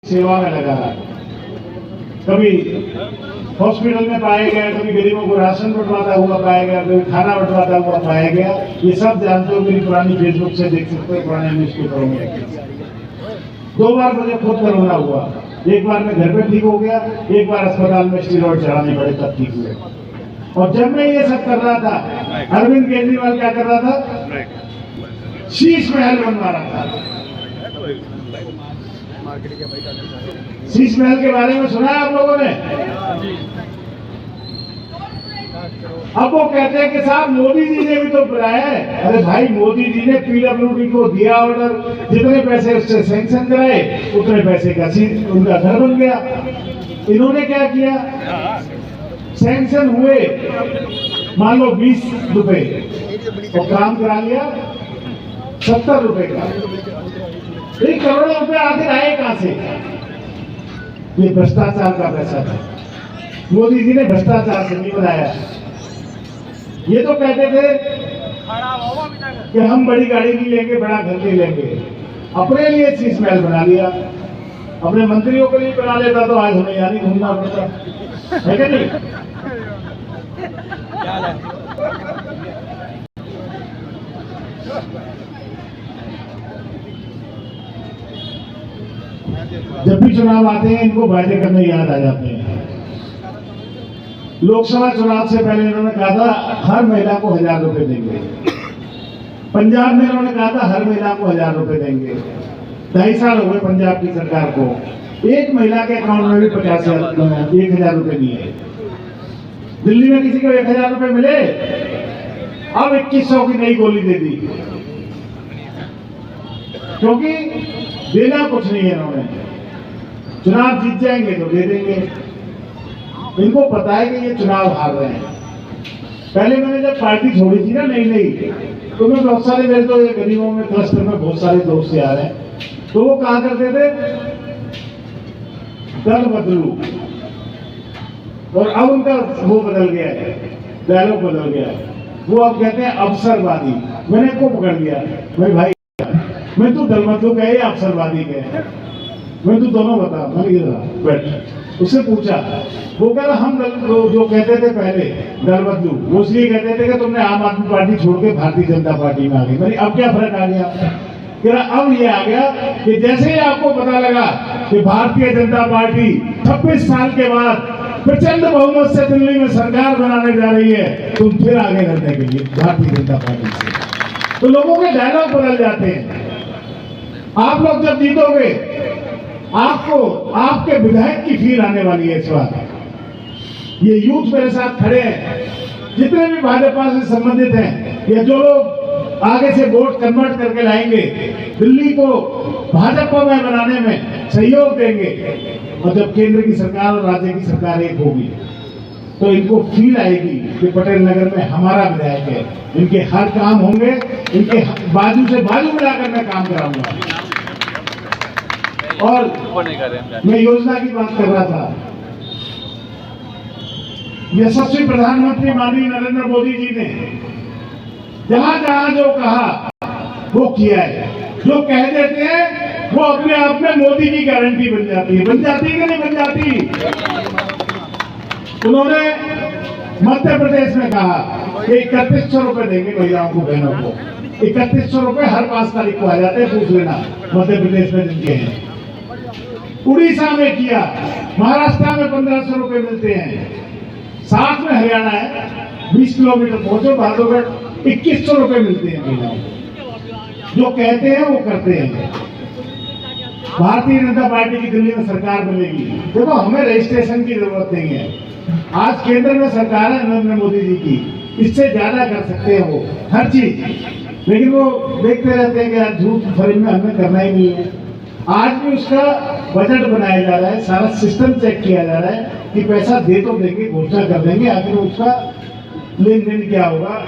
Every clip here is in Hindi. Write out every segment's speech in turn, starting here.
सेवा में लगा रहा, कभी हॉस्पिटल में पाया गया, कभी गरीबों को राशन बंटवाता हुआ पाया गया, कभी खाना बंटवाता हुआ पाया गया। ये सब जानते हो, मेरी पुरानी फेसबुक से देख सकते हो, पुराने न्यूज़पेपरों में। 2 बार मुझे खुद कोरोना हुआ, एक बार मैं घर पे ठीक हो गया, एक बार अस्पताल में स्टेरॉइड चढ़ाने पड़े तब ठीक हुए। और जब मैं ये सब कर रहा था, अरविंद केजरीवाल क्या कर रहा था? शीश महल बनवा रहा था। शीश महल के बारे में सुना है आप लोगों ने? अब वो कहते हैं कि साहब मोदी जी ने भी तो बुलाया है। अरे भाई, मोदी जी ने पीडब्ल्यूडी को दिया ऑर्डर, जितने पैसे उससे सैंक्शन कराए उतने पैसे का उनका घर बन गया। इन्होंने क्या किया? सैंक्शन हुए मान लो 20 रुपए और काम करा लिया 70 रुपए का। 1 करोड़ रुपए आखिर आए कहां से? ये भ्रष्टाचार का पैसा था। मोदी जी ने भ्रष्टाचार से नहीं बनाया। ये तो कहते थे कि हम बड़ी गाड़ी नहीं लेंगे, बड़ा घर नहीं लेंगे। अपने लिए शीश महल बना लिया, अपने मंत्रियों के लिए बना लेता तो आज हमें यानी घूमना पड़ता है क्या? नहीं, जब भी चुनाव आते हैं इनको वायदे करने याद आ जाते हैं। लोकसभा चुनाव से पहले इन्होंने कहा था हर महिला को 1000 रुपए देंगे। पंजाब में इन्होंने कहा था हर महिला को 1000 रुपए देंगे। 2.5 साल हो गए पंजाब की सरकार को, एक महिला के अकाउंट में भी 1000 रुपए नहीं है। दिल्ली में किसी को 1000 रुपए मिले? अब 2100 की नई गोली दे दी, क्योंकि देना कुछ नहीं है। इन्होंने चुनाव जीत जाएंगे तो दे देंगे। इनको पता है कि ये चुनाव हार रहे हैं। पहले मैंने जब पार्टी छोड़ी थी ना नई तो मैं बहुत सारे, मेरे तो ये गरीबों में क्लस्टर में बहुत सारे दोस्त से आ रहे हैं, तो वो कहा करते थे दल बदलू, और अब उनका वो बदल गया है, डायलॉग बदल गया है। वो अब कहते हैं अवसरवादी। मैंने को पकड़ लिया, भाई मैं तो दल बदलू का है, अवसरवादी का है, मैं तो दोनों बता। मैंने बैठ उससे पूछा, वो कह रहा हम जो कहते थे पहले दल बदलू, वो इसलिए कहते थे कि तुमने आम आदमी पार्टी छोड़ के भारतीय जनता पार्टी में आ गई। मैंने अब क्या फर्क आ गया? कह रहा अब ये आ गया कि जैसे ही आपको पता लगा कि भारतीय जनता पार्टी 26 साल के बाद प्रचंड बहुमत से दिल्ली में सरकार बनाने जा रही है, तुम फिर आगे करने के लिए भारतीय जनता पार्टी से। तो लोगों के डायलॉग बदल जाते हैं। आप लोग जब जीतोगे आपको आपके विधायक की फील आने वाली है इस बार। ये यूथ मेरे साथ खड़े हैं, जितने भी भाजपा से संबंधित हैं, या जो लोग आगे से वोट कन्वर्ट करके लाएंगे, दिल्ली को भाजपा में बनाने में सहयोग देंगे, और जब केंद्र की सरकार और राज्य की सरकार एक होगी तो इनको फील आएगी कि पटेल नगर में हमारा विधायक है, इनके हर काम होंगे, इनके बाजू से बाजू मिलाकर मैं काम कराऊंगा। और मैं योजना की बात कर रहा था, यशस्वी प्रधानमंत्री माननीय नरेंद्र मोदी जी ने जहां जहां जो कहा वो किया है। जो कह देते हैं वो अपने आप में मोदी की गारंटी बन जाती है। बन जाती है कि नहीं बन जाती? उन्होंने मध्य प्रदेश में कहा कि 3100 रुपए देंगे महिलाओं को, बहनों को। 3100 रुपए हर 5 तारीख को आ जाते हैं, पूछ लेना मध्य प्रदेश में जिनके हैं। उड़ीसा में किया, महाराष्ट्र में 1500 रुपए मिलते हैं, साथ में हरियाणा है, 20 किलोमीटर पहुंचो बादोगढ़, 2100 रुपए मिलते हैं महिलाओं को। जो कहते हैं वो करते हैं। भारतीय जनता पार्टी की दिल्ली में सरकार बनेगी। देखो, हमें रजिस्ट्रेशन की जरूरत नहीं है। आज केंद्र में सरकार है नरेंद्र मोदी जी की, इससे ज्यादा कर सकते हैं वो हर चीज, लेकिन वो देखते रहते हैं कि यार झूठ फर्ज में हमें करना ही नहीं है। आज भी उसका बजट बनाया जा रहा है, सारा सिस्टम चेक किया जा रहा है कि पैसा दे तो देंगे, घोषणा कर देंगे, आखिर उसका लेन देन क्या होगा,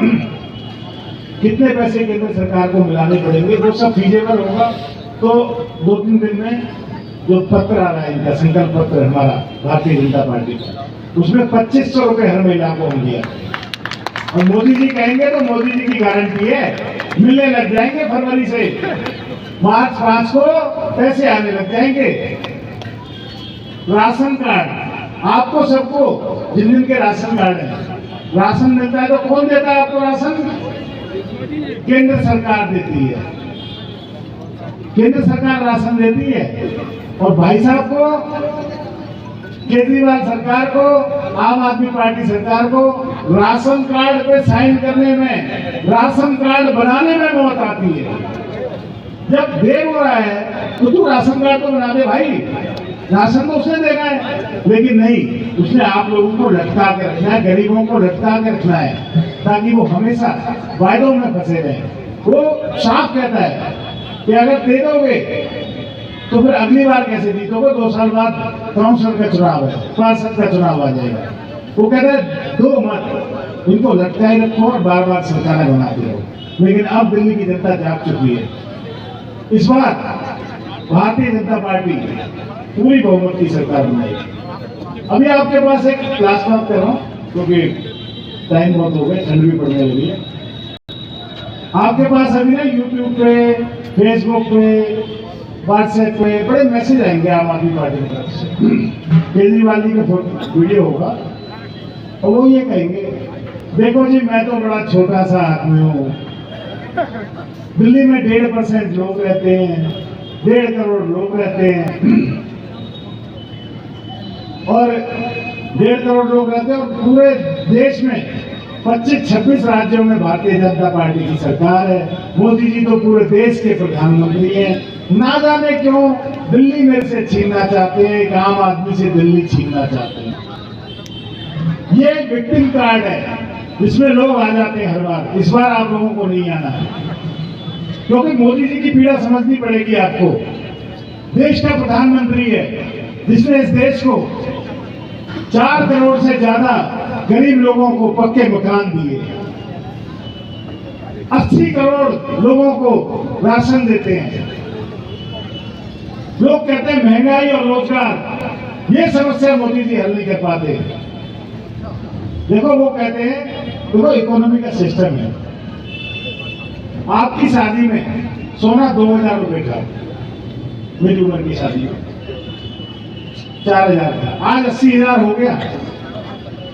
कितने पैसे केंद्र सरकार को मिलाने पड़ेंगे, वो सब फीजेबल होगा। तो 2-3 दिन में जो पत्र आ रहा है इनका, संकल्प पत्र हमारा भारतीय जनता पार्टी का, उसमें 2500 रुपए हर महिला को हम दिया। और मोदी जी कहेंगे तो मोदी जी की गारंटी है, मिलने लग जाएंगे फरवरी से। मार्च 5 को पैसे आने लग जाएंगे। राशन कार्ड आपको सबको, जिन जिन के राशन कार्ड है, राशन मिलता है तो कौन देता है आपको राशन? केंद्र सरकार देती है, केंद्र सरकार राशन देती है। और भाई साहब को, केजरीवाल सरकार को, आम आदमी पार्टी सरकार को राशन कार्ड पे साइन करने में, राशन कार्ड बनाने में मौत आती है। जब देर हो रहा है तो तू राशन कार्ड तो बना दे भाई, राशन तो उसने देना है, लेकिन नहीं, उसने आप लोगों को लटका के रखना है, गरीबों को लटका के रखना है, ताकि वो हमेशा वायदों में फंसे रहे। वो साफ कहता है कि अगर दे दोगे तो फिर अगली बार कैसे जीतोगे? 2 साल बाद काउंसिल का चुनाव है, पार्षद का चुनाव आ जाएगा। वो कहता है दो मत, इनको लटकाए रखो और बार बार सरकारें बनाते रहो। लेकिन अब दिल्ली की जनता जाग चुकी है। इस बार भारतीय जनता पार्टी पूरी बहुमत की सरकार बनाएगी। अभी आपके पास एक क्लास बात कर रहा हूँ, क्योंकि टाइम बहुत हो गया, ठंड भी पड़ने लगी है। आपके पास अभी ना यूट्यूब पे, फेसबुक पे, व्हाट्सएप पे बड़े मैसेज आएंगे आम आदमी पार्टी की तरफ से। केजरीवाल जी का वीडियो होगा और वो ये कहेंगे, देखो जी मैं तो बड़ा छोटा सा आदमी हूँ, दिल्ली में 1.5% लोग रहते हैं, 1.5 करोड़ लोग रहते हैं, और 1.5 करोड़ लोग रहते हैं, और पूरे देश में 25-26 राज्यों में भारतीय जनता पार्टी की सरकार है। मोदी जी तो पूरे देश के प्रधानमंत्री हैं, ना जाने क्यों दिल्ली मेरे से छीनना चाहते हैं, एक आम आदमी से दिल्ली छीनना चाहते हैं। ये विक्टिम कार्ड है जिसमें लोग आ जाते हैं हर बार। इस बार आप लोगों को नहीं आना है, क्योंकि मोदी जी की पीड़ा समझनी पड़ेगी आपको। देश का प्रधानमंत्री है जिसने इस देश को 4 करोड़ से ज्यादा गरीब लोगों को पक्के मकान दिए, 80 करोड़ लोगों को राशन देते हैं। लोग कहते हैं महंगाई और रोजगार, ये समस्या मोदी जी हल नहीं कर पाते। देखो वो कहते हैं देखो इकोनॉमी का सिस्टम है। आपकी शादी में सोना 2000 रुपए था, मेरी उम्र की शादी में 4000 था, आज 80,000 हो गया।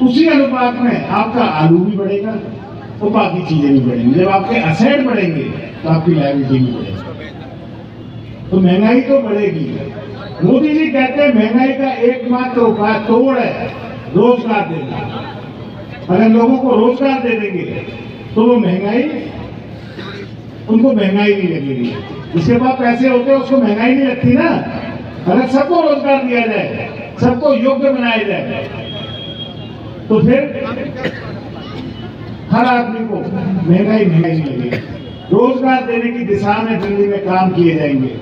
उसी अनुपात में आपका आलू भी बढ़ेगा और बाकी चीजें भी बढ़ेंगी। जब आपके असेट बढ़ेंगे तो आपकी लायबिलिटी भी बढ़ेगी, तो महंगाई तो बढ़ेगी। मोदी जी कहते हैं महंगाई का एकमात्र उपाय तोड़ है रोजगार देना। अगर लोगों को रोजगार दे देंगे तो वो महंगाई, उनको महंगाई नहीं लगेगी। जिसके पास पैसे होते हैं उसको महंगाई नहीं लगती ना। अगर सबको रोजगार दिया जाए, सबको योग्य बनाया जाए, तो फिर हर आदमी को महंगाई नहीं लगेगी। रोजगार देने की दिशा में दिल्ली में काम किए जाएंगे,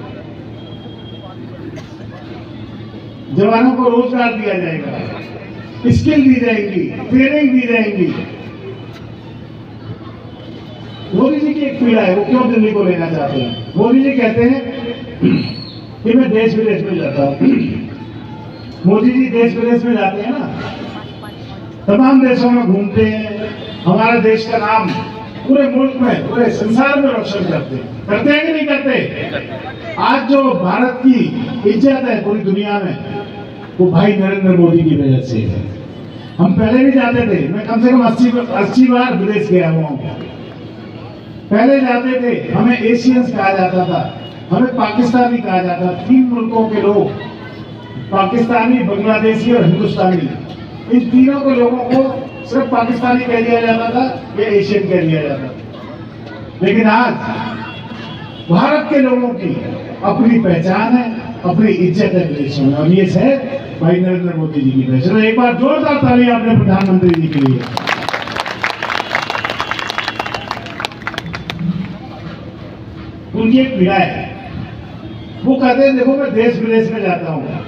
जवानों को रोजगार दिया जाएगा, स्किल दी जाएगी, ट्रेनिंग दी जाएगी। मोदी जी की एक पीड़ा है, वो क्यों दिल्ली को लेना चाहते हैं? मोदी जी कहते हैं कि मैं देश विदेश में जाता हूं। मोदी जी देश विदेश में जाते हैं ना, तमाम देशों में घूमते हैं, हमारे देश का नाम पूरे मुल्क में, पूरे संसार में रोशन करते हैं कि नहीं करते? आज जो भारत की इज्जत है पूरी दुनिया में, वो भाई नरेंद्र मोदी की वजह से है। हम पहले भी जाते थे, मैं कम से कम 80 बार विदेश गया हुआ हूं। पहले जाते थे, हमें एशियंस कहा जाता था, हमें पाकिस्तानी कहा जाता था। 3 मुल्कों के लोग, पाकिस्तानी, बांग्लादेशी और हिंदुस्तानी, इन तीनों के लोगों को सिर्फ पाकिस्तानी कह दिया जाता था या एशियन कह दिया जाता था। लेकिन आज भारत के लोगों की अपनी पहचान है, अपनी इज्जत है विदेशों में, और ये है भाई नरेंद्र मोदी जी की वजह से। एक बार जोरदार ताली अपने प्रधानमंत्री जी के लिए। उनकी एक पीड़ा है, वो कहते हैं देखो मैं देश विदेश में जाता हूँ,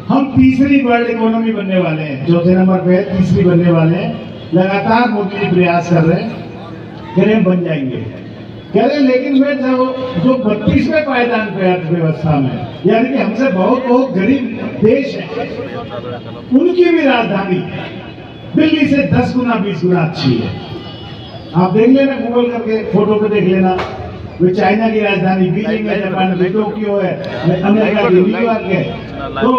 हम तीसरी वर्ल्ड इकोनॉमी बनने वाले हैं, चौथे नंबर पे है, तीसरी बनने वाले हैं। लगातार मोदी जी प्रयास कर रहे हैं, कह रहे हैं बन जाएंगे, कह रहे हैं। लेकिन मैं जो 32वें पायदान पे अर्थव्यवस्था में, यानी कि हमसे बहुत बहुत गरीब देश है, उनकी भी राजधानी दिल्ली से 10 गुना 20 गुना अच्छी है। आप देख लेना, गूगल करके फोटो पे देख लेना। वे चाइना की राजधानी बीजिंग है, जापान की टोक्यो है, अमेरिका की न्यूयॉर्क है, तो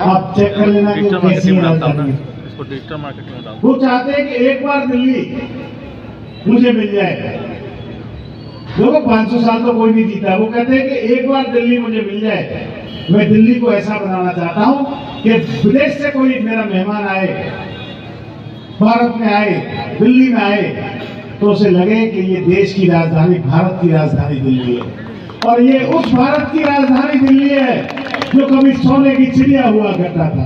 आप चेक कर लेना कि डिजिटल कैसी मार्केटिंग डालता हूँ राजधानी ना, है। इसको डिजिटल मार्केटिंग में डालता वो चाहते हैं कि एक बार दिल्ली मुझे मिल जाए। देखो 500 साल तो कोई नहीं जीता, वो कहते हैं कि एक बार दिल्ली मुझे मिल जाए। मैं दिल्ली को ऐसा बनाना चाहता हूं कि विदेश से कोई मेरा मेहमान आए, भारत में आए, दिल्ली में आए, तो उसे लगे कि ये देश की राजधानी, भारत की राजधानी दिल्ली है। और ये उस भारत की राजधानी दिल्ली है जो कभी सोने की चिड़िया हुआ करता था।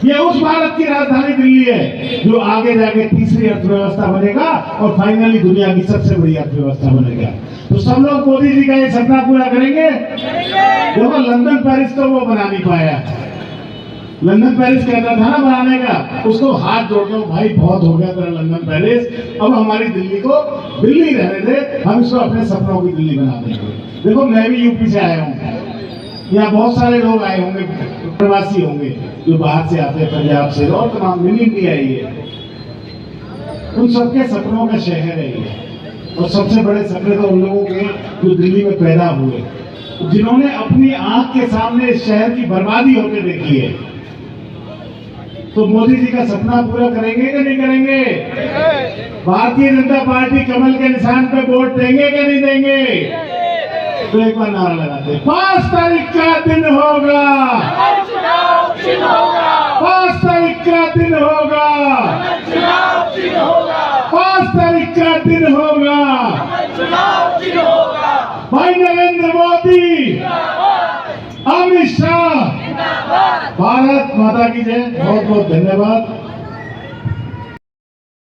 ये उस भारत की राजधानी दिल्ली है जो आगे जाके तीसरी अर्थव्यवस्था बनेगा और फाइनली दुनिया की सबसे बड़ी अर्थव्यवस्था बनेगा। तो सब लोग मोदी जी का ये सपना पूरा करेंगे। देखो लंदन पेरिस तो वो बना नहीं पाया। लंदन पेरिस कहता था ना बनाने का, उसको हाथ जोड़ के भाई बहुत हो गया तेरा लंदन पेरिस, अब हमारी दिल्ली को दिल्ली रहने दे, हम इसको अपने सपनों की दिल्ली बना देंगे। देखो मैं भी यूपी से आया हूँ, यहाँ बहुत सारे लोग आए होंगे, प्रवासी होंगे जो बाहर से आते हैं, पंजाब से और तमाम मिनी इंडिया ही है। उन सबके सपनों का शहर है ये, और सबसे बड़े सपने तो उन लोगों के जो दिल्ली में पैदा हुए, जिन्होंने अपनी आंख के सामने इस शहर की बर्बादी होते देखी है। तो मोदी जी का सपना पूरा करेंगे कि नहीं करेंगे? भारतीय जनता पार्टी कमल के निशान पे वोट देंगे कि नहीं देंगे? तो एक बार नारा लगाते, 5 तारीख का दिन होगा, 5 तारीख का दिन होगा, 5 तारीख का दिन होगा। भाई नरेंद्र मोदी, अमित शाह, भारत माता की जय। बहुत बहुत धन्यवाद।